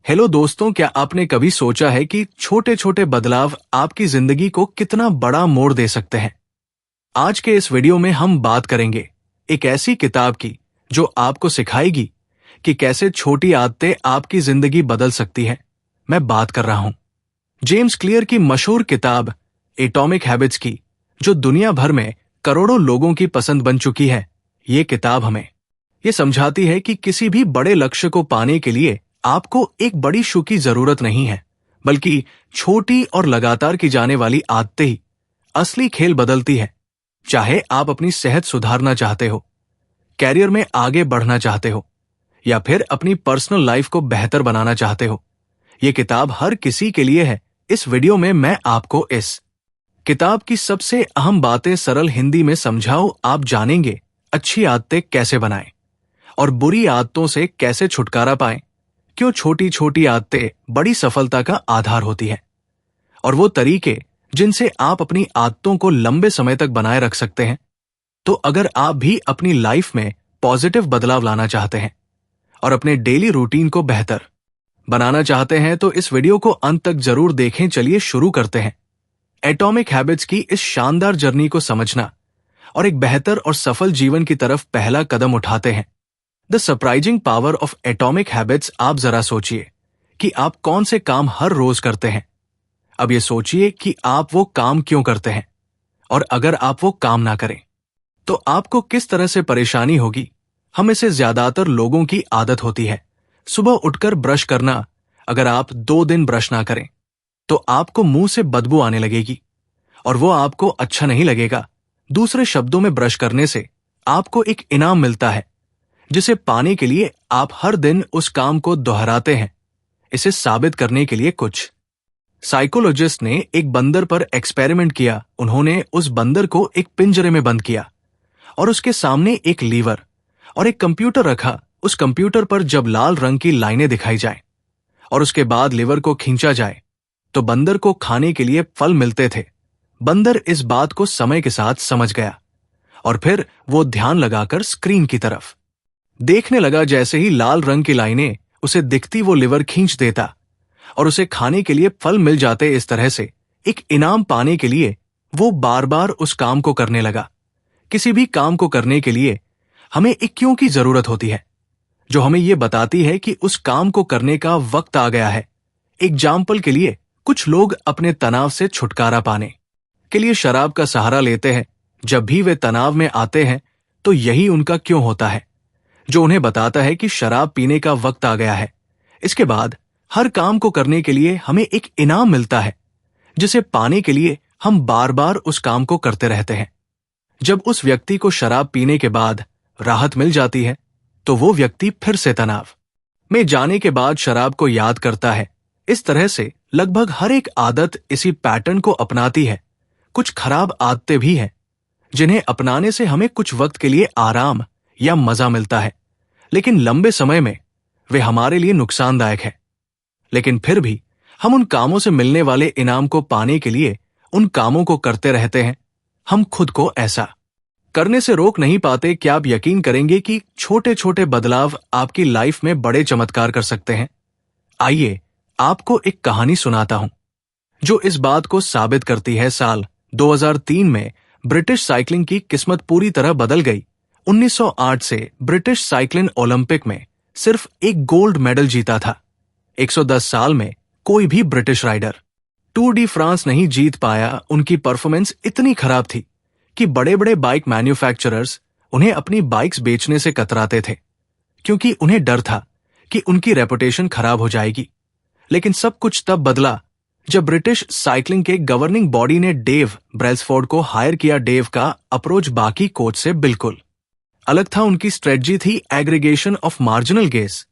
Hello दोस्तों, क्या आपने कभी सोचा है कि छोटे छोटे बदलाव आपकी जिंदगी को कितना बड़ा मोड़ दे सकते हैं। आज के इस वीडियो में हम बात करेंगे एक ऐसी किताब की जो आपको सिखाएगी कि कैसे छोटी आदतें आपकी जिंदगी बदल सकती है। मैं बात कर रहा हूं जेम्स क्लियर की मशहूर किताब एटॉमिक हैबिट्स की, जो दुनिया भर में करोड़ों लोगों की पसंद बन चुकी है। ये किताब हमें ये समझाती है कि किसी भी बड़े लक्ष्य को पाने के लिए आपको एक बड़ी शू की जरूरत नहीं है, बल्कि छोटी और लगातार की जाने वाली आदतें ही असली खेल बदलती है। चाहे आप अपनी सेहत सुधारना चाहते हो, कैरियर में आगे बढ़ना चाहते हो, या फिर अपनी पर्सनल लाइफ को बेहतर बनाना चाहते हो, ये किताब हर किसी के लिए है। इस वीडियो में मैं आपको इस किताब की सबसे अहम बातें सरल हिंदी में समझाऊं। आप जानेंगे अच्छी आदतें कैसे बनाएं और बुरी आदतों से कैसे छुटकारा पाएं, क्यों छोटी छोटी आदतें बड़ी सफलता का आधार होती है, और वो तरीके जिनसे आप अपनी आदतों को लंबे समय तक बनाए रख सकते हैं। तो अगर आप भी अपनी लाइफ में पॉजिटिव बदलाव लाना चाहते हैं और अपने डेली रूटीन को बेहतर बनाना चाहते हैं, तो इस वीडियो को अंत तक जरूर देखें। चलिए शुरू करते हैं। एटॉमिक हैबिट्स की इस शानदार जर्नी को समझना और एक बेहतर और सफल जीवन की तरफ पहला कदम उठाते हैं। The surprising power of atomic habits. आप जरा सोचिए कि आप कौन से काम हर रोज करते हैं। अब ये सोचिए कि आप वो काम क्यों करते हैं, और अगर आप वो काम ना करें तो आपको किस तरह से परेशानी होगी। हम इसे ज्यादातर लोगों की आदत होती है सुबह उठकर ब्रश करना। अगर आप 2 दिन ब्रश ना करें तो आपको मुंह से बदबू आने लगेगी और वो आपको अच्छा नहीं लगेगा। दूसरे शब्दों में, ब्रश करने से आपको एक इनाम मिलता है जिसे पाने के लिए आप हर दिन उस काम को दोहराते हैं। इसे साबित करने के लिए कुछ साइकोलॉजिस्ट ने एक बंदर पर एक्सपेरिमेंट किया। उन्होंने उस बंदर को एक पिंजरे में बंद किया और उसके सामने एक लीवर और एक कंप्यूटर रखा। उस कंप्यूटर पर जब लाल रंग की लाइनें दिखाई जाए और उसके बाद लीवर को खींचा जाए तो बंदर को खाने के लिए फल मिलते थे। बंदर इस बात को समय के साथ समझ गया और फिर वो ध्यान लगाकर स्क्रीन की तरफ देखने लगा। जैसे ही लाल रंग की लाइनें उसे दिखती, वो लिवर खींच देता और उसे खाने के लिए फल मिल जाते। इस तरह से एक इनाम पाने के लिए वो बार बार उस काम को करने लगा। किसी भी काम को करने के लिए हमें एक क्यों की जरूरत होती है, जो हमें ये बताती है कि उस काम को करने का वक्त आ गया है। एग्जाम्पल के लिए, कुछ लोग अपने तनाव से छुटकारा पाने के लिए शराब का सहारा लेते हैं। जब भी वे तनाव में आते हैं तो यही उनका क्यों होता है, जो उन्हें बताता है कि शराब पीने का वक्त आ गया है। इसके बाद हर काम को करने के लिए हमें एक इनाम मिलता है, जिसे पाने के लिए हम बार बार उस काम को करते रहते हैं। जब उस व्यक्ति को शराब पीने के बाद राहत मिल जाती है तो वो व्यक्ति फिर से तनाव में जाने के बाद शराब को याद करता है। इस तरह से लगभग हर एक आदत इसी पैटर्न को अपनाती है। कुछ खराब आदतें भी हैं जिन्हें अपनाने से हमें कुछ वक्त के लिए आराम या मजा मिलता है, लेकिन लंबे समय में वे हमारे लिए नुकसानदायक है। लेकिन फिर भी हम उन कामों से मिलने वाले इनाम को पाने के लिए उन कामों को करते रहते हैं। हम खुद को ऐसा करने से रोक नहीं पाते। क्या आप यकीन करेंगे कि छोटे छोटे बदलाव आपकी लाइफ में बड़े चमत्कार कर सकते हैं। आइए आपको एक कहानी सुनाता हूं जो इस बात को साबित करती है। साल 2003 में ब्रिटिश साइकिलिंग की किस्मत पूरी तरह बदल गई। 1908 से ब्रिटिश साइक्लिंग ओलंपिक में सिर्फ एक गोल्ड मेडल जीता था। 110 साल में कोई भी British rider Tour de France नहीं जीत पाया। उनकी परफॉर्मेंस इतनी खराब थी कि बड़े बड़े बाइक मैन्युफैक्चरर्स उन्हें अपनी बाइक्स बेचने से कतराते थे, क्योंकि उन्हें डर था कि उनकी रेपुटेशन खराब हो जाएगी। लेकिन सब कुछ तब बदला जब ब्रिटिश साइकिलिंग के गवर्निंग बॉडी ने डेव ब्रेल्सफोर्ड को हायर किया। डेव का अप्रोच बाकी कोच से बिल्कुल अलग था। उनकी स्ट्रेटजी थी एग्रीगेशन ऑफ मार्जिनल गेस,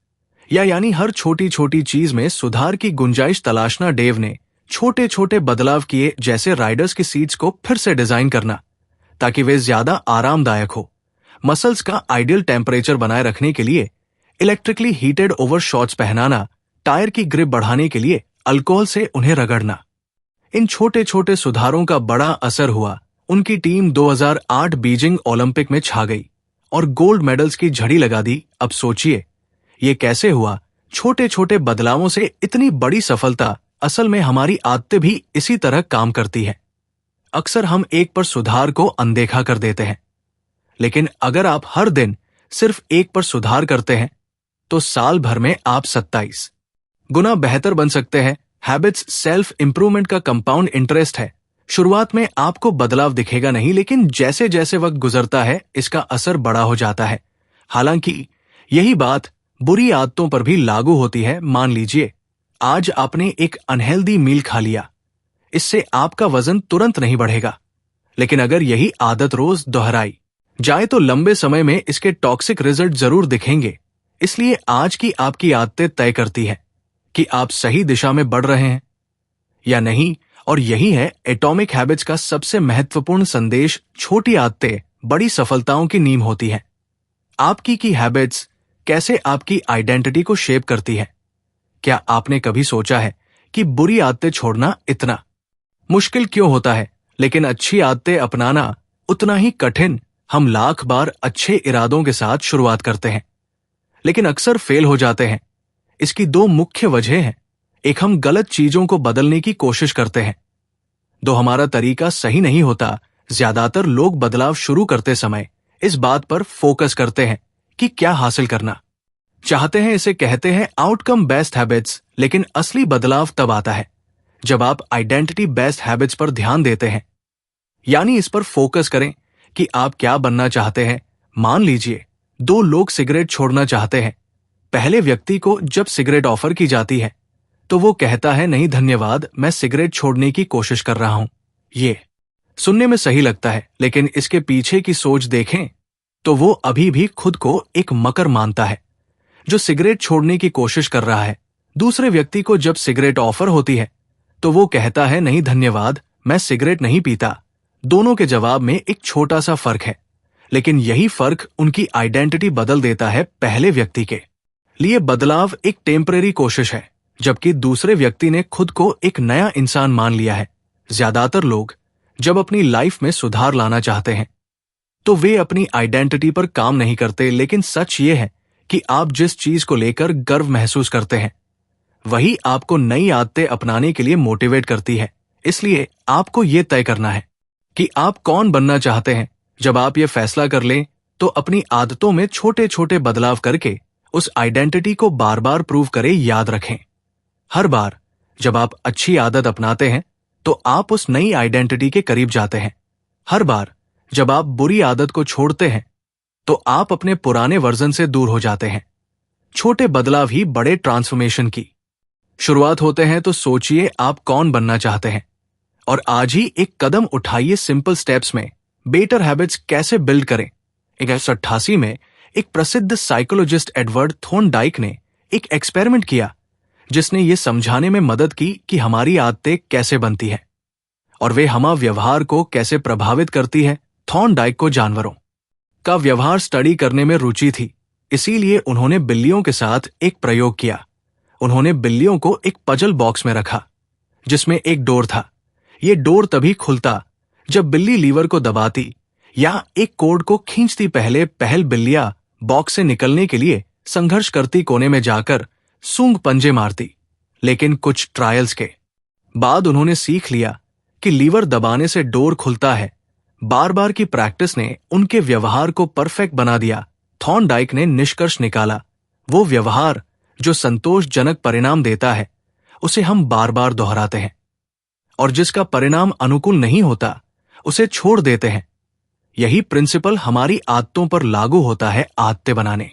यानी हर छोटी छोटी चीज में सुधार की गुंजाइश तलाशना। डेव ने छोटे छोटे बदलाव किए, जैसे राइडर्स की सीट्स को फिर से डिजाइन करना ताकि वे ज्यादा आरामदायक हो, मसल्स का आइडियल टेम्परेचर बनाए रखने के लिए इलेक्ट्रिकली हीटेड ओवर शॉर्ट्स पहनाना, टायर की ग्रिप बढ़ाने के लिए अल्कोहल से उन्हें रगड़ना। इन छोटे छोटे सुधारों का बड़ा असर हुआ। उनकी टीम 2008 बीजिंग ओलंपिक में छा गई और गोल्ड मेडल्स की झड़ी लगा दी। अब सोचिए ये कैसे हुआ। छोटे छोटे बदलावों से इतनी बड़ी सफलता, असल में हमारी आदतें भी इसी तरह काम करती है। अक्सर हम एक पर सुधार को अनदेखा कर देते हैं, लेकिन अगर आप हर दिन सिर्फ एक पर सुधार करते हैं तो साल भर में आप 27 गुना बेहतर बन सकते हैं। हैबिट्स सेल्फ इंप्रूवमेंट का कंपाउंड इंटरेस्ट है। शुरुआत में आपको बदलाव दिखेगा नहीं, लेकिन जैसे जैसे वक्त गुजरता है इसका असर बड़ा हो जाता है। हालांकि यही बात बुरी आदतों पर भी लागू होती है। मान लीजिए आज आपने एक अनहेल्दी मील खा लिया, इससे आपका वजन तुरंत नहीं बढ़ेगा, लेकिन अगर यही आदत रोज दोहराई जाए तो लंबे समय में इसके टॉक्सिक रिजल्ट जरूर दिखेंगे। इसलिए आज की आपकी आदतें तय करती है कि आप सही दिशा में बढ़ रहे हैं या नहीं। और यही है एटॉमिक हैबिट्स का सबसे महत्वपूर्ण संदेश। छोटी आदतें बड़ी सफलताओं की नींव होती है। आपकी की हैबिट्स कैसे आपकी आइडेंटिटी को शेप करती है। क्या आपने कभी सोचा है कि बुरी आदतें छोड़ना इतना मुश्किल क्यों होता है, लेकिन अच्छी आदतें अपनाना उतना ही कठिन। हम लाख बार अच्छे इरादों के साथ शुरुआत करते हैं, लेकिन अक्सर फेल हो जाते हैं। इसकी दो मुख्य वजह हैं। एक, हम गलत चीजों को बदलने की कोशिश करते हैं। दो, हमारा तरीका सही नहीं होता। ज्यादातर लोग बदलाव शुरू करते समय इस बात पर फोकस करते हैं कि क्या हासिल करना चाहते हैं। इसे कहते हैं आउटकम बेस्ड हैबिट्स। लेकिन असली बदलाव तब आता है जब आप आइडेंटिटी बेस्ड हैबिट्स पर ध्यान देते हैं, यानी इस पर फोकस करें कि आप क्या बनना चाहते हैं। मान लीजिए दो लोग सिगरेट छोड़ना चाहते हैं। पहले व्यक्ति को जब सिगरेट ऑफर की जाती है तो वो कहता है, नहीं धन्यवाद, मैं सिगरेट छोड़ने की कोशिश कर रहा हूं। ये सुनने में सही लगता है, लेकिन इसके पीछे की सोच देखें तो वो अभी भी खुद को एक मकर मानता है जो सिगरेट छोड़ने की कोशिश कर रहा है। दूसरे व्यक्ति को जब सिगरेट ऑफर होती है तो वो कहता है, नहीं धन्यवाद, मैं सिगरेट नहीं पीता। दोनों के जवाब में एक छोटा सा फर्क है, लेकिन यही फर्क उनकी आइडेंटिटी बदल देता है। पहले व्यक्ति के लिए बदलाव एक टेम्परेरी कोशिश है, जबकि दूसरे व्यक्ति ने खुद को एक नया इंसान मान लिया है। ज्यादातर लोग जब अपनी लाइफ में सुधार लाना चाहते हैं तो वे अपनी आइडेंटिटी पर काम नहीं करते, लेकिन सच ये है कि आप जिस चीज को लेकर गर्व महसूस करते हैं वही आपको नई आदतें अपनाने के लिए मोटिवेट करती है। इसलिए आपको ये तय करना है कि आप कौन बनना चाहते हैं। जब आप ये फैसला कर लें तो अपनी आदतों में छोटे छोटे बदलाव करके उस आइडेंटिटी को बार बार प्रूव करें। याद रखें, हर बार जब आप अच्छी आदत अपनाते हैं तो आप उस नई आइडेंटिटी के करीब जाते हैं। हर बार जब आप बुरी आदत को छोड़ते हैं तो आप अपने पुराने वर्जन से दूर हो जाते हैं। छोटे बदलाव ही बड़े ट्रांसफॉर्मेशन की शुरुआत होते हैं। तो सोचिए आप कौन बनना चाहते हैं और आज ही एक कदम उठाइए। सिंपल स्टेप्स में बेटर हैबिट्स कैसे बिल्ड करें। 1988 में एक प्रसिद्ध साइकोलॉजिस्ट एडवर्ड थॉर्नडाइक ने एक एक्सपेरिमेंट किया जिसने ये समझाने में मदद की कि हमारी आदतें कैसे बनती हैं और वे हमारे व्यवहार को कैसे प्रभावित करती है। थॉर्नडाइक को जानवरों का व्यवहार स्टडी करने में रुचि थी, इसीलिए उन्होंने बिल्लियों के साथ एक प्रयोग किया। उन्होंने बिल्लियों को एक पजल बॉक्स में रखा जिसमें एक डोर था। ये डोर तभी खुलता जब बिल्ली लीवर को दबाती या एक कोड को खींचती। पहल बिल्लियां बॉक्स से निकलने के लिए संघर्ष करती, कोने में जाकर सूंघ पंजे मारती। लेकिन कुछ ट्रायल्स के बाद उन्होंने सीख लिया कि लीवर दबाने से डोर खुलता है। बार बार की प्रैक्टिस ने उनके व्यवहार को परफेक्ट बना दिया। थॉर्नडाइक ने निष्कर्ष निकाला, वो व्यवहार जो संतोषजनक परिणाम देता है उसे हम बार बार दोहराते हैं और जिसका परिणाम अनुकूल नहीं होता उसे छोड़ देते हैं। यही प्रिंसिपल हमारी आदतों पर लागू होता है। आदतें बनाने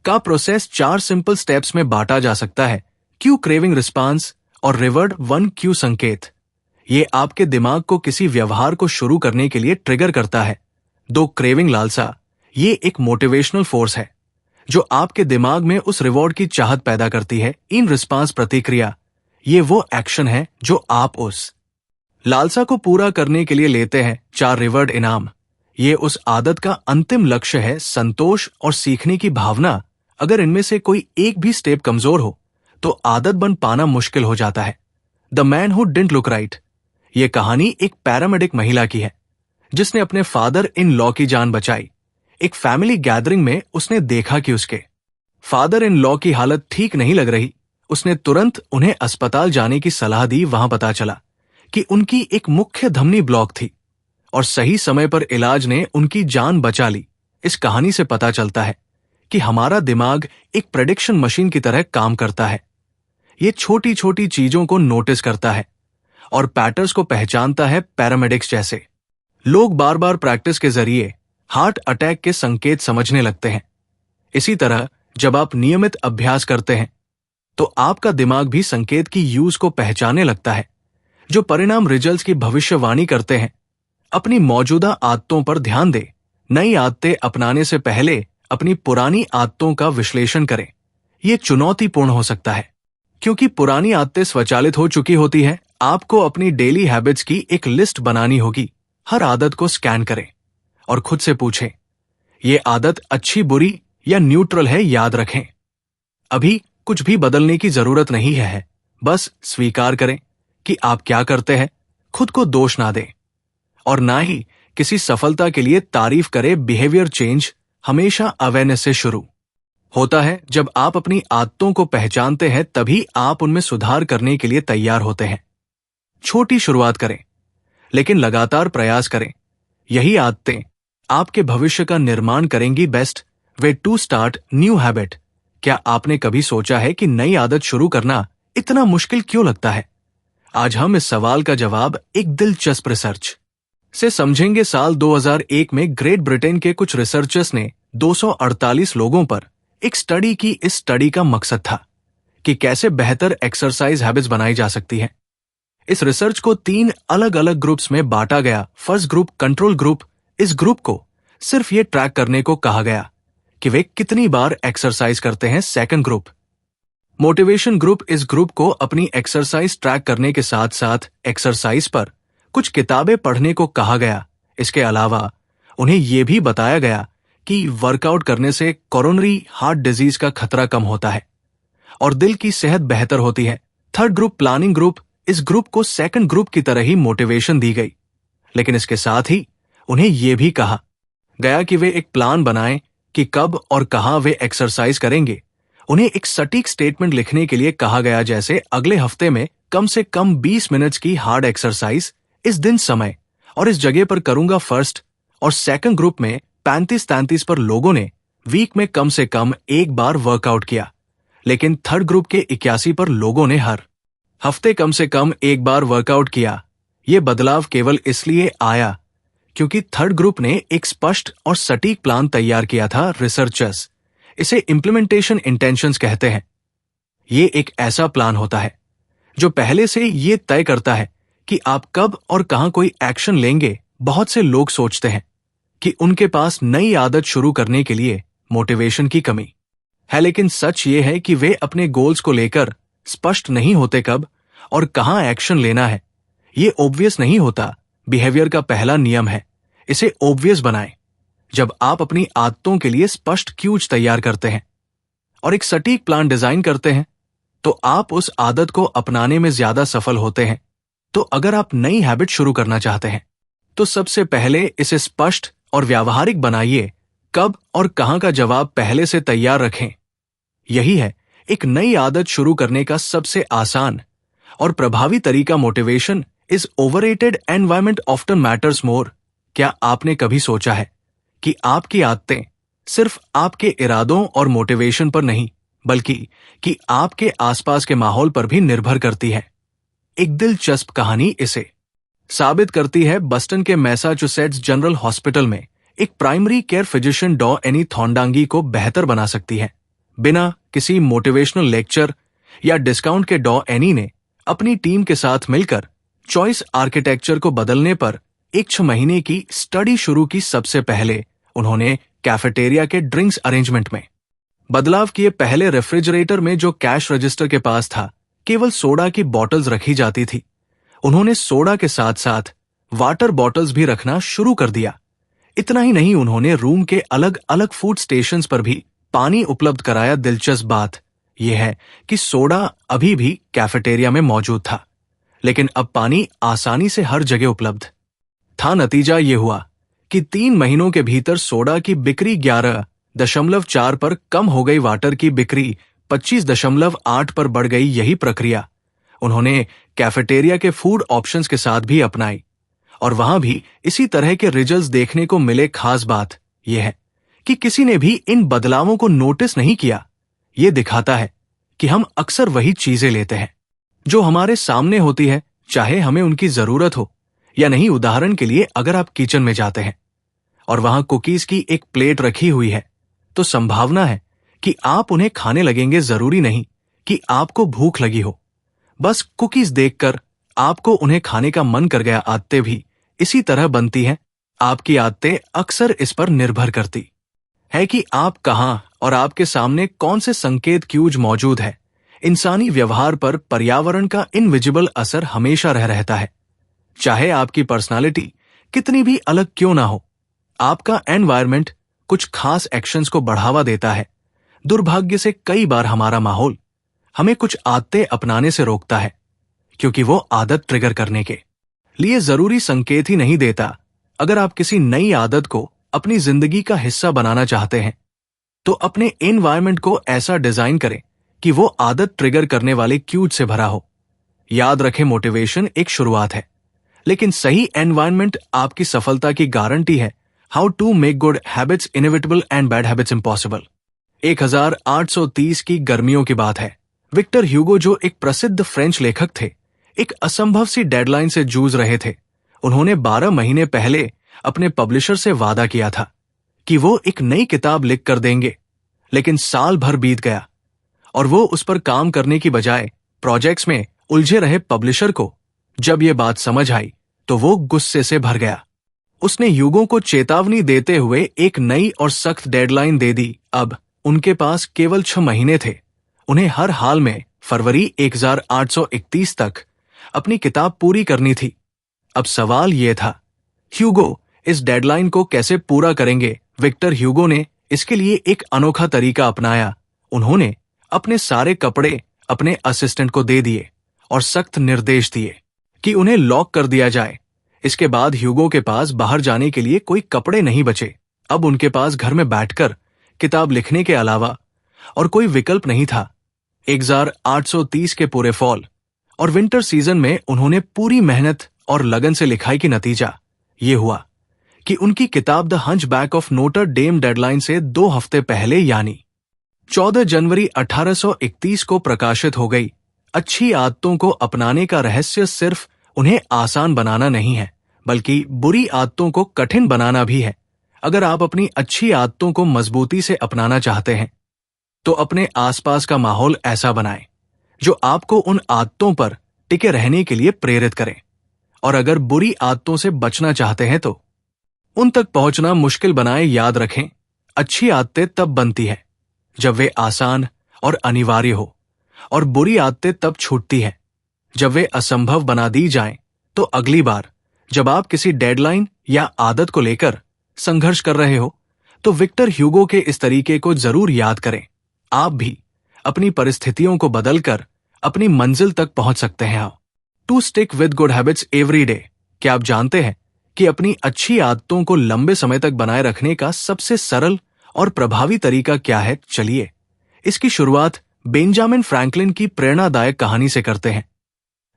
का प्रोसेस 4 सिंपल स्टेप्स में बांटा जा सकता है। क्यू, क्रेविंग रिस्पांस और रिवर्ड 1 क्यू संकेत। ये आपके दिमाग को किसी व्यवहार को शुरू करने के लिए ट्रिगर करता है। 2, क्रेविंग लालसा। ये एक मोटिवेशनल फोर्स है जो आपके दिमाग में उस रिवॉर्ड की चाहत पैदा करती है। इन रिस्पांस, प्रतिक्रिया। ये वो एक्शन है जो आप उस लालसा को पूरा करने के लिए लेते हैं। 4, रिवर्ड, इनाम। ये उस आदत का अंतिम लक्ष्य है। संतोष और सीखने की भावना। अगर इनमें से कोई एक भी स्टेप कमजोर हो तो आदत बन पाना मुश्किल हो जाता है। The man who didn't look right. ये कहानी एक पैरामेडिक महिला की है जिसने अपने फादर इन लॉ की जान बचाई। एक फैमिली गैदरिंग में उसने देखा कि उसके फादर इन लॉ की हालत ठीक नहीं लग रही। उसने तुरंत उन्हें अस्पताल जाने की सलाह दी। वहां पता चला कि उनकी एक मुख्य धमनी ब्लॉक थी और सही समय पर इलाज ने उनकी जान बचा ली। इस कहानी से पता चलता है कि हमारा दिमाग एक प्रेडिक्शन मशीन की तरह काम करता है। ये छोटी छोटी चीजों को नोटिस करता है और पैटर्न्स को पहचानता है। पैरामेडिक्स जैसे लोग बार बार प्रैक्टिस के जरिए हार्ट अटैक के संकेत समझने लगते हैं। इसी तरह जब आप नियमित अभ्यास करते हैं तो आपका दिमाग भी संकेत की यूज को पहचानने लगता है, जो परिणाम रिजल्ट्स की भविष्यवाणी करते हैं। अपनी मौजूदा आदतों पर ध्यान दें। नई आदतें अपनाने से पहले अपनी पुरानी आदतों का विश्लेषण करें। यह चुनौतीपूर्ण हो सकता है क्योंकि पुरानी आदतें स्वचालित हो चुकी होती हैं। आपको अपनी डेली हैबिट्स की एक लिस्ट बनानी होगी। हर आदत को स्कैन करें और खुद से पूछें, यह आदत अच्छी, बुरी या न्यूट्रल है। याद रखें, अभी कुछ भी बदलने की जरूरत नहीं है। बस स्वीकार करें कि आप क्या करते हैं। खुद को दोष ना दें और ना ही किसी सफलता के लिए तारीफ करें। बिहेवियर चेंज हमेशा अवेयरनेस से शुरू होता है। जब आप अपनी आदतों को पहचानते हैं तभी आप उनमें सुधार करने के लिए तैयार होते हैं। छोटी शुरुआत करें लेकिन लगातार प्रयास करें। यही आदतें आपके भविष्य का निर्माण करेंगी। Best way to start new habit. क्या आपने कभी सोचा है कि नई आदत शुरू करना इतना मुश्किल क्यों लगता है? आज हम इस सवाल का जवाब एक दिलचस्प रिसर्च से समझेंगे। साल 2001 में ग्रेट ब्रिटेन के कुछ रिसर्चर्स ने 248 लोगों पर एक स्टडी की। इस स्टडी का मकसद था कि कैसे बेहतर एक्सरसाइज हैबिट्स बनाई जा सकती हैं। इस रिसर्च को 3 अलग अलग ग्रुप्स में बांटा गया। First group control group. इस ग्रुप को सिर्फ ये ट्रैक करने को कहा गया कि वे कितनी बार एक्सरसाइज करते हैं। Second group motivation group. इस ग्रुप को अपनी एक्सरसाइज ट्रैक करने के साथ साथ एक्सरसाइज पर कुछ किताबें पढ़ने को कहा गया। इसके अलावा उन्हें यह भी बताया गया कि वर्कआउट करने से कोरोनरी हार्ट डिजीज का खतरा कम होता है और दिल की सेहत बेहतर होती है। Third group planning group. इस ग्रुप को सेकंड ग्रुप की तरह ही मोटिवेशन दी गई, लेकिन इसके साथ ही उन्हें यह भी कहा गया कि वे एक प्लान बनाएं कि कब और कहां वे एक्सरसाइज करेंगे। उन्हें एक सटीक स्टेटमेंट लिखने के लिए कहा गया, जैसे अगले हफ्ते में कम से कम 20 मिनट्स की हार्ड एक्सरसाइज इस दिन, समय और इस जगह पर करूंगा। फर्स्ट और सेकंड ग्रुप में 35-33 पर लोगों ने वीक में कम से कम एक बार वर्कआउट किया, लेकिन थर्ड ग्रुप के 81 पर लोगों ने हर हफ्ते कम से कम एक बार वर्कआउट किया। यह बदलाव केवल इसलिए आया क्योंकि थर्ड ग्रुप ने एक स्पष्ट और सटीक प्लान तैयार किया था। रिसर्चर्स इसे इम्प्लीमेंटेशन इंटेंशंस कहते हैं। ये एक ऐसा प्लान होता है जो पहले से ये तय करता है कि आप कब और कहां कोई एक्शन लेंगे। बहुत से लोग सोचते हैं कि उनके पास नई आदत शुरू करने के लिए मोटिवेशन की कमी है, लेकिन सच ये है कि वे अपने गोल्स को लेकर स्पष्ट नहीं होते। कब और कहां एक्शन लेना है ये ऑब्वियस नहीं होता। बिहेवियर का पहला नियम है, इसे ऑब्वियस बनाएं। जब आप अपनी आदतों के लिए स्पष्ट क्यूज तैयार करते हैं और एक सटीक प्लान डिजाइन करते हैं तो आप उस आदत को अपनाने में ज्यादा सफल होते हैं। तो अगर आप नई हैबिट शुरू करना चाहते हैं तो सबसे पहले इसे स्पष्ट और व्यावहारिक बनाइए। कब और कहां का जवाब पहले से तैयार रखें। यही है एक नई आदत शुरू करने का सबसे आसान और प्रभावी तरीका। Motivation is overrated, environment often matters more. क्या आपने कभी सोचा है कि आपकी आदतें सिर्फ आपके इरादों और मोटिवेशन पर नहीं, बल्कि कि आपके आसपास के माहौल पर भी निर्भर करती है? एक दिलचस्प कहानी इसे साबित करती है। बस्टन के मैसाचुसेट्स जनरल हॉस्पिटल में एक प्राइमरी केयर फिजिशियन डॉ एनी थॉन्डांगी को बेहतर बना सकती है। बिना किसी मोटिवेशनल लेक्चर या डिस्काउंट के डॉ एनी ने अपनी टीम के साथ मिलकर चॉइस आर्किटेक्चर को बदलने पर एक 6 महीने की स्टडी शुरू की। सबसे पहले उन्होंने कैफेटेरिया के ड्रिंक्स अरेंजमेंट में बदलाव किए। पहले रेफ्रिजरेटर में जो कैश रजिस्टर के पास था, केवल सोडा की बॉटल्स रखी जाती थी। उन्होंने सोडा के साथ साथ वाटर बॉटल्स भी रखना शुरू कर दिया। इतना ही नहीं, उन्होंने रूम के अलग अलग फूड स्टेशंस पर भी पानी उपलब्ध कराया। दिलचस्प बात यह है कि सोडा अभी भी कैफेटेरिया में मौजूद था, लेकिन अब पानी आसानी से हर जगह उपलब्ध था। नतीजा यह हुआ कि 3 महीनों के भीतर सोडा की बिक्री 11 25.4 पर कम हो गई, वाटर की बिक्री 25.8 पर बढ़ गई। यही प्रक्रिया उन्होंने कैफेटेरिया के फूड ऑप्शंस के साथ भी अपनाई और वहां भी इसी तरह के रिजल्ट्स देखने को मिले। खास बात यह है कि किसी ने भी इन बदलावों को नोटिस नहीं किया। यह दिखाता है कि हम अक्सर वही चीजें लेते हैं जो हमारे सामने होती है, चाहे हमें उनकी जरूरत हो या नहीं। उदाहरण के लिए, अगर आप किचन में जाते हैं और वहां कुकीज की एक प्लेट रखी हुई है, तो संभावना है कि आप उन्हें खाने लगेंगे। जरूरी नहीं कि आपको भूख लगी हो, बस कुकीज देखकर आपको उन्हें खाने का मन कर गया। आदतें भी इसी तरह बनती हैं। आपकी आदतें अक्सर इस पर निर्भर करती है कि आप कहां और आपके सामने कौन से संकेत क्यूज मौजूद है। इंसानी व्यवहार पर पर्यावरण का इनविजिबल असर हमेशा रहता है। चाहे आपकी पर्सनालिटी कितनी भी अलग क्यों ना हो, आपका एनवायरनमेंट कुछ खास एक्शंस को बढ़ावा देता है। दुर्भाग्य से कई बार हमारा माहौल हमें कुछ आदतें अपनाने से रोकता है, क्योंकि वो आदत ट्रिगर करने के लिए जरूरी संकेत ही नहीं देता। अगर आप किसी नई आदत को अपनी जिंदगी का हिस्सा बनाना चाहते हैं, तो अपने एनवायरनमेंट को ऐसा डिजाइन करें कि वो आदत ट्रिगर करने वाले क्यूज से भरा हो। याद रखें, मोटिवेशन एक शुरुआत है, लेकिन सही एनवायरनमेंट आपकी सफलता की गारंटी है। How to make good habits inevitable and bad habits impossible. 1830 की गर्मियों की बात है। विक्टर ह्यूगो, जो एक प्रसिद्ध फ्रेंच लेखक थे, एक असंभव सी डेडलाइन से जूझ रहे थे। उन्होंने 12 महीने पहले अपने पब्लिशर से वादा किया था कि वो एक नई किताब लिख कर देंगे, लेकिन साल भर बीत गया और वो उस पर काम करने की बजाय प्रोजेक्ट्स में उलझे रहे। पब्लिशर को जब ये बात समझ आई तो वो गुस्से से भर गया। उसने ह्यूगो को चेतावनी देते हुए एक नई और सख्त डेडलाइन दे दी। अब उनके पास केवल 6 महीने थे। उन्हें हर हाल में फरवरी 1831 तक अपनी किताब पूरी करनी थी। अब सवाल यह था, ह्यूगो इस डेडलाइन को कैसे पूरा करेंगे? विक्टर ह्यूगो ने इसके लिए एक अनोखा तरीका अपनाया। उन्होंने अपने सारे कपड़े अपने असिस्टेंट को दे दिए और सख्त निर्देश दिए कि उन्हें लॉक कर दिया जाए। इसके बाद ह्यूगो के पास बाहर जाने के लिए कोई कपड़े नहीं बचे। अब उनके पास घर में बैठकर किताब लिखने के अलावा और कोई विकल्प नहीं था। 1830 के पूरे फॉल और विंटर सीजन में उन्होंने पूरी मेहनत और लगन से लिखाई की नतीजा ये हुआ कि उनकी किताब the hunchback of Notre Dame deadline से 2 हफ्ते पहले यानी 14 जनवरी 1831 को प्रकाशित हो गई। अच्छी आदतों को अपनाने का रहस्य सिर्फ उन्हें आसान बनाना नहीं है, बल्कि बुरी आदतों को कठिन बनाना भी है। अगर आप अपनी अच्छी आदतों को मजबूती से अपनाना चाहते हैं, तो अपने आसपास का माहौल ऐसा बनाएं जो आपको उन आदतों पर टिके रहने के लिए प्रेरित करे। और अगर बुरी आदतों से बचना चाहते हैं तो उन तक पहुंचना मुश्किल बनाए। याद रखें, अच्छी आदतें तब बनती है जब वे आसान और अनिवार्य हो, और बुरी आदतें तब छूटती हैं जब वे असंभव बना दी जाएं। तो अगली बार जब आप किसी डेडलाइन या आदत को लेकर संघर्ष कर रहे हो, तो विक्टर ह्यूगो के इस तरीके को जरूर याद करें। आप भी अपनी परिस्थितियों को बदलकर अपनी मंजिल तक पहुंच सकते हैं। To stick with good habits every day. क्या आप जानते हैं कि अपनी अच्छी आदतों को लंबे समय तक बनाए रखने का सबसे सरल और प्रभावी तरीका क्या है? चलिए इसकी शुरुआत बेंजामिन फ्रैंकलिन की प्रेरणादायक कहानी से करते हैं।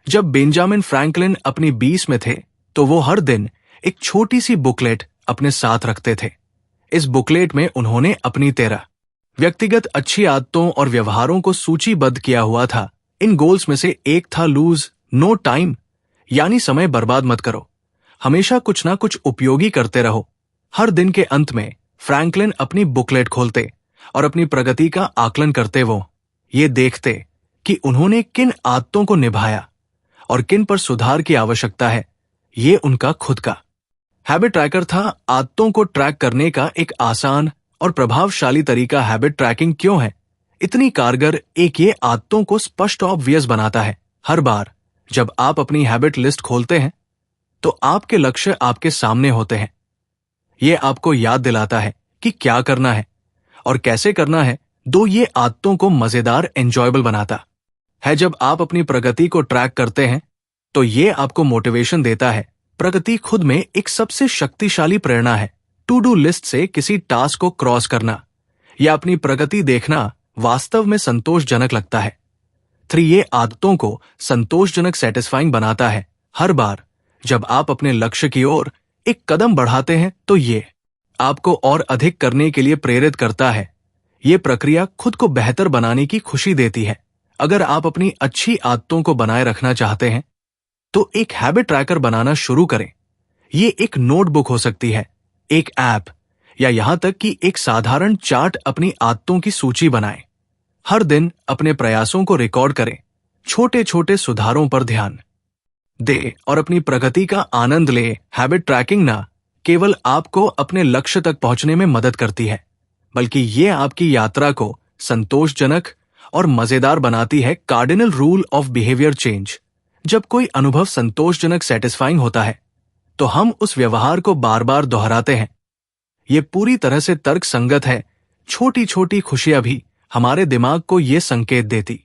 जब बेंजामिन फ्रैंकलिन अपनी 20 में थे, तो वो हर दिन एक छोटी सी बुकलेट अपने साथ रखते थे। इस बुकलेट में उन्होंने अपनी 13 व्यक्तिगत अच्छी आदतों और व्यवहारों को सूचीबद्ध किया हुआ था। इन गोल्स में से एक था लूज नो टाइम, यानी समय बर्बाद मत करो, हमेशा कुछ ना कुछ उपयोगी करते रहो। हर दिन के अंत में फ्रैंकलिन अपनी बुकलेट खोलते और अपनी प्रगति का आकलन करते। वो ये देखते कि उन्होंने किन आदतों को निभाया और किन पर सुधार की आवश्यकता है। ये उनका खुद का हैबिट ट्रैकर था। आदतों को ट्रैक करने का एक आसान और प्रभावशाली तरीका हैबिट ट्रैकिंग क्यों है इतनी कारगर? एक ये आदतों को स्पष्ट ऑब्वियस बनाता है। हर बार जब आप अपनी हैबिट लिस्ट खोलते हैं, तो आपके लक्ष्य आपके सामने होते हैं। ये आपको याद दिलाता है कि क्या करना है और कैसे करना है। ये आदतों को मजेदार एंजॉयबल बनाता है। जब आप अपनी प्रगति को ट्रैक करते हैं, तो ये आपको मोटिवेशन देता है। प्रगति खुद में एक सबसे शक्तिशाली प्रेरणा है। टू डू लिस्ट से किसी टास्क को क्रॉस करना या अपनी प्रगति देखना वास्तव में संतोषजनक लगता है। 3 ये आदतों को संतोषजनक सेटिस्फाइंग बनाता है। हर बार जब आप अपने लक्ष्य की ओर एक कदम बढ़ाते हैं तो ये आपको और अधिक करने के लिए प्रेरित करता है। ये प्रक्रिया खुद को बेहतर बनाने की खुशी देती है। अगर आप अपनी अच्छी आदतों को बनाए रखना चाहते हैं तो एक हैबिट ट्रैकर बनाना शुरू करें। ये एक नोटबुक हो सकती है, एक ऐप, या यहां तक कि एक साधारण चार्ट। अपनी आदतों की सूची बनाएं। हर दिन अपने प्रयासों को रिकॉर्ड करें, छोटे छोटे सुधारों पर ध्यान दे और अपनी प्रगति का आनंद ले। हैबिट ट्रैकिंग ना केवल आपको अपने लक्ष्य तक पहुंचने में मदद करती है, बल्कि ये आपकी यात्रा को संतोषजनक और मजेदार बनाती है। Cardinal rule of behaviour change. जब कोई अनुभव संतोषजनक सेटिस्फाइंग होता है तो हम उस व्यवहार को बार बार दोहराते हैं। ये पूरी तरह से तर्क संगत है। छोटी छोटी खुशियां भी हमारे दिमाग को ये संकेत देती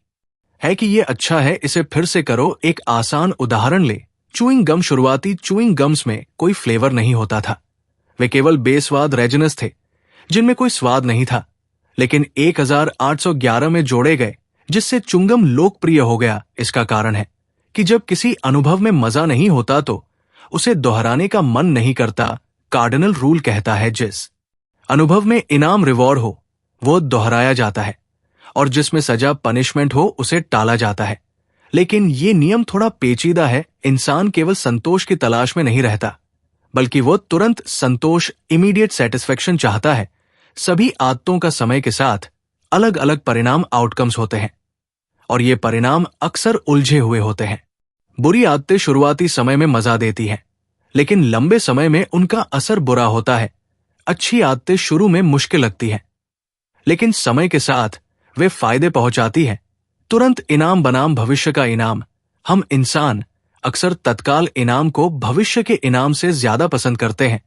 है कि ये अच्छा है, इसे फिर से करो। एक आसान उदाहरण ले, च्यूइंग गम। शुरुआती च्यूइंग गम्स में कोई फ्लेवर नहीं होता था। वे केवल बेस्वाद रेजिनस थे जिनमें कोई स्वाद नहीं था। लेकिन 1811 में जोड़े गए, जिससे च्युइंगम लोकप्रिय हो गया। इसका कारण है कि जब किसी अनुभव में मजा नहीं होता तो उसे दोहराने का मन नहीं करता। कार्डिनल रूल कहता है जिस अनुभव में इनाम रिवॉर्ड हो वो दोहराया जाता है, और जिसमें सजा पनिशमेंट हो उसे टाला जाता है। लेकिन ये नियम थोड़ा पेचीदा है। इंसान केवल संतोष की तलाश में नहीं रहता, बल्कि वो तुरंत संतोष, इमीडिएट सेटिस्फेक्शन चाहता है। सभी आदतों का समय के साथ अलग अलग परिणाम, आउटकम्स होते हैं, और ये परिणाम अक्सर उलझे हुए होते हैं। बुरी आदतें शुरुआती समय में मजा देती हैं, लेकिन लंबे समय में उनका असर बुरा होता है। अच्छी आदतें शुरू में मुश्किल लगती हैं, लेकिन समय के साथ वे फायदे पहुंचाती हैं। तुरंत इनाम बनाम भविष्य का इनाम। हम इंसान अक्सर तत्काल इनाम को भविष्य के इनाम से ज्यादा पसंद करते हैं।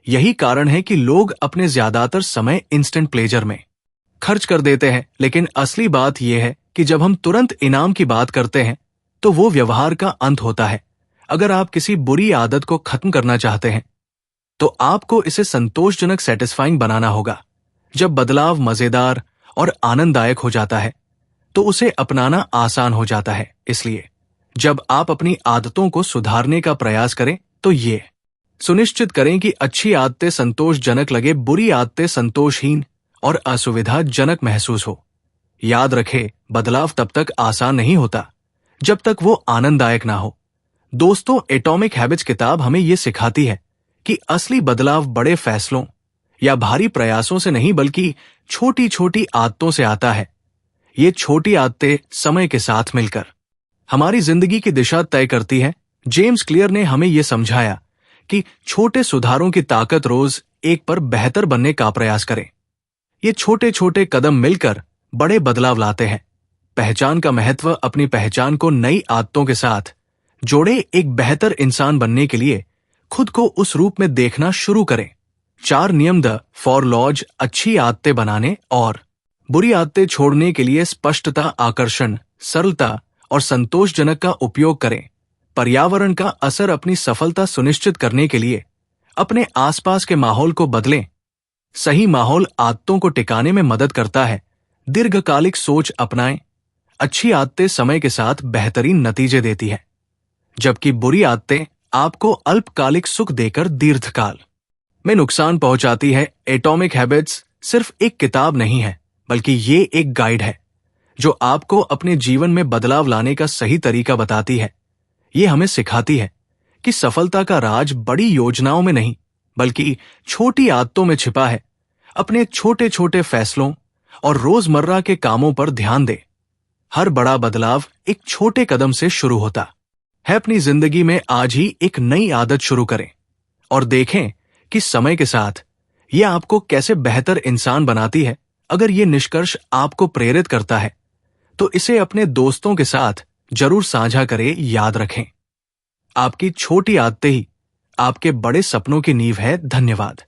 यही कारण है कि लोग अपने ज्यादातर समय इंस्टेंट प्लेजर में खर्च कर देते हैं। लेकिन असली बात यह है कि जब हम तुरंत इनाम की बात करते हैं तो वो व्यवहार का अंत होता है। अगर आप किसी बुरी आदत को खत्म करना चाहते हैं तो आपको इसे संतोषजनक सेटिस्फाइंग बनाना होगा। जब बदलाव मजेदार और आनंददायक हो जाता है तो उसे अपनाना आसान हो जाता है। इसलिए जब आप अपनी आदतों को सुधारने का प्रयास करें तो ये सुनिश्चित करें कि अच्छी आदतें संतोषजनक लगे, बुरी आदतें संतोषहीन और असुविधाजनक महसूस हो। याद रखें, बदलाव तब तक आसान नहीं होता जब तक वो आनंददायक ना हो। दोस्तों, एटॉमिक हैबिट्स किताब हमें ये सिखाती है कि असली बदलाव बड़े फैसलों या भारी प्रयासों से नहीं, बल्कि छोटी छोटी आदतों से आता है। ये छोटी आदतें समय के साथ मिलकर हमारी जिंदगी की दिशा तय करती है। जेम्स क्लियर ने हमें यह समझाया कि छोटे सुधारों की ताकत। रोज एक पर बेहतर बनने का प्रयास करें। ये छोटे छोटे कदम मिलकर बड़े बदलाव लाते हैं। पहचान का महत्व। अपनी पहचान को नई आदतों के साथ जोड़े। एक बेहतर इंसान बनने के लिए खुद को उस रूप में देखना शुरू करें। 4 नियम द 4 लॉज अच्छी आदतें बनाने और बुरी आदतें छोड़ने के लिए। स्पष्टता, आकर्षण, सरलता और संतोषजनक का उपयोग करें। पर्यावरण का असर। अपनी सफलता सुनिश्चित करने के लिए अपने आसपास के माहौल को बदलें। सही माहौल आदतों को टिकाने में मदद करता है। दीर्घकालिक सोच अपनाएं। अच्छी आदतें समय के साथ बेहतरीन नतीजे देती है, जबकि बुरी आदतें आपको अल्पकालिक सुख देकर दीर्घकाल में नुकसान पहुंचाती है। एटॉमिक हैबिट्स सिर्फ एक किताब नहीं है, बल्कि ये एक गाइड है जो आपको अपने जीवन में बदलाव लाने का सही तरीका बताती है। ये हमें सिखाती है कि सफलता का राज बड़ी योजनाओं में नहीं, बल्कि छोटी आदतों में छिपा है। अपने छोटे छोटे फैसलों और रोजमर्रा के कामों पर ध्यान दें। हर बड़ा बदलाव एक छोटे कदम से शुरू होता है। अपनी जिंदगी में आज ही एक नई आदत शुरू करें और देखें कि समय के साथ यह आपको कैसे बेहतर इंसान बनाती है। अगर ये निष्कर्ष आपको प्रेरित करता है तो इसे अपने दोस्तों के साथ जरूर साझा करें। याद रखें, आपकी छोटी आदतें ही आपके बड़े सपनों की नींव है। धन्यवाद।